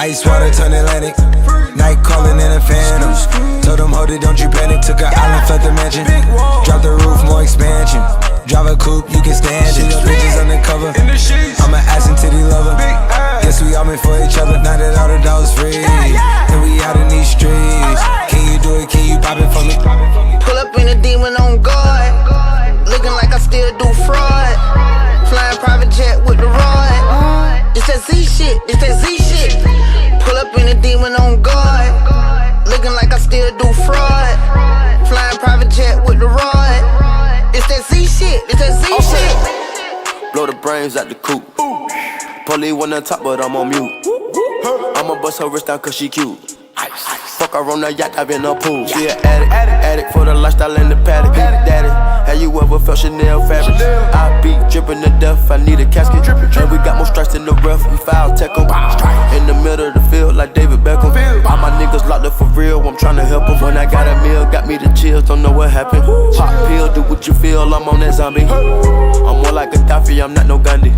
Ice water turn Atlantic. Night calling in a phantom. Told them, hold it, don't you panic. Took an island, left the mansion. Drop the roof, more expansion. Drive a coupe, you can stand it. Bitches undercover. I'm an ass and titty lover. Guess we all meant for each other. Now that all the dogs free, and we out in these streets. Can you do it? Can you pop it for me? Pull up in a demon on guard, looking like I still do fraud. Flying private jet with the rod. It's that Z shit, it's that Z shit. Pull up in a demon on guard, looking like I still do fraud. Flying private jet with the rod. It's that Z shit, it's that Z shit. Blow the brains out the coop. Police one on top, but I'm on mute. I'ma bust her wrist down cause she cute. Fuck her on the yacht, I've been a pool. She an addict for the lifestyle in the paddock. Daddy, have you ever felt Chanel fabric? I be dripping to death, I need a casket. And we got more strikes in the rough, we foul tech em. In the middle of the field like David Beckham. All my niggas locked up for real, I'm tryna help them. When I got a meal, got me the chills, don't know what happened. Pop pill, do what you feel, I'm on that zombie. I'm more like Gaddafi, I'm not no Gandhi.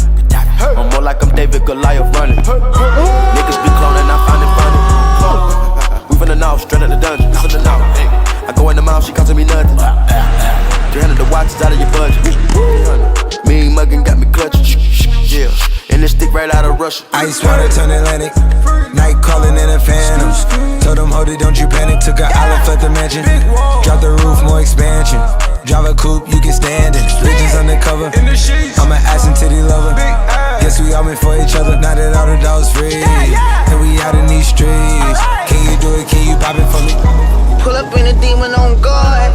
I'm more like I'm David Goliath running. Niggas be cloning, I find it funny. We finna know, straight out the dungeon. Finna know. I go in the mouth, she costing me nothing. 300 the watches out of your budget. Mean muggin' got me clutching. Yeah, and this stick right out of Russia. Ice water turn Atlantic. Night calling in a phantom. Told them, hold it, don't you panic. Took an island, left the mansion. Drop the roof, more expansion. Drive a coupe, you can stand it. Bitches undercover. I'm an ass and titty lover. Guess we all meant for each other. Now that all the dogs free, and we out in these streets. Can you do it? Can you pop it for me? Pull up in a demon on guard,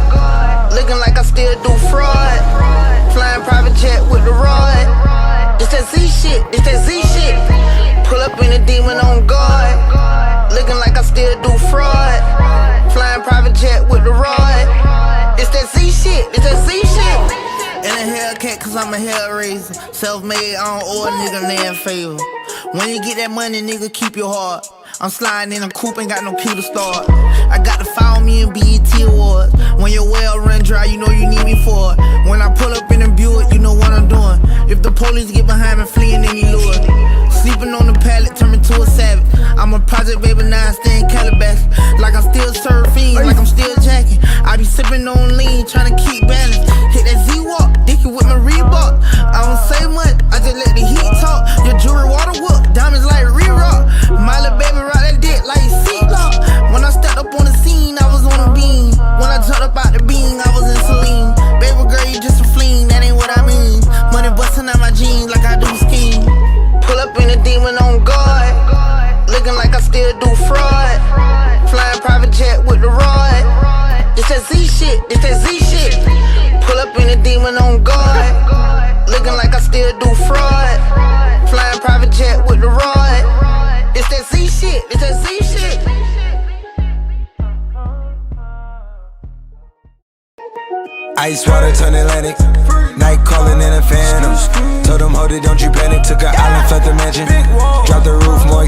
looking like I still do fraud. Flying private jet with the rod. It's that Z shit, it's that Z shit. Pull up in a demon on guard, looking like I still do fraud. Flying private jet with the rod. It's that Z shit, it's that Z shit. In a Hellcat cause I'm a hellraiser. Self-made, I don't owe a nigga land favor. When you get that money, nigga, keep your heart. I'm sliding in a coupe, ain't got no key to start. I got to follow me in BET Awards. When your well run dry, you know you need me for it. When I pull up in a Buick, you know what I'm doing. If the police get behind me, fleeing any lure. Sleeping on the pallet, turn me to a savage. I'm a project baby, now I stay in Calabasas. Like I'm still surfing, like I'm still jacking. I be sipping on lean, trying to keep balance. Hit that Z-Walk, dicky with my Reebok. I don't say much, I just let the heat talk. Your jewelry water whoop, diamonds like re-rock. My little baby rock that dick like seat lock. When I stepped up on the scene, I was on a beam. When I jumped up out the beam, I was in Celine. Baby girl, you just a fleen, that ain't what I mean. Money busting out my jeans like I do scheme. Pull up in a demon on guard, looking like I still do fraud. Flying private jet with the rod. It's that Z shit, it's that Z shit. Pull up in a demon on guard, looking like I still do fraud. Flying private jet with the rod. It's that Z shit, it's that Z shit. Ice water turn Atlantic. Night calling in a phantom. Told them, hold it, don't you panic. Took an island, left the mansion. Drop the roof, more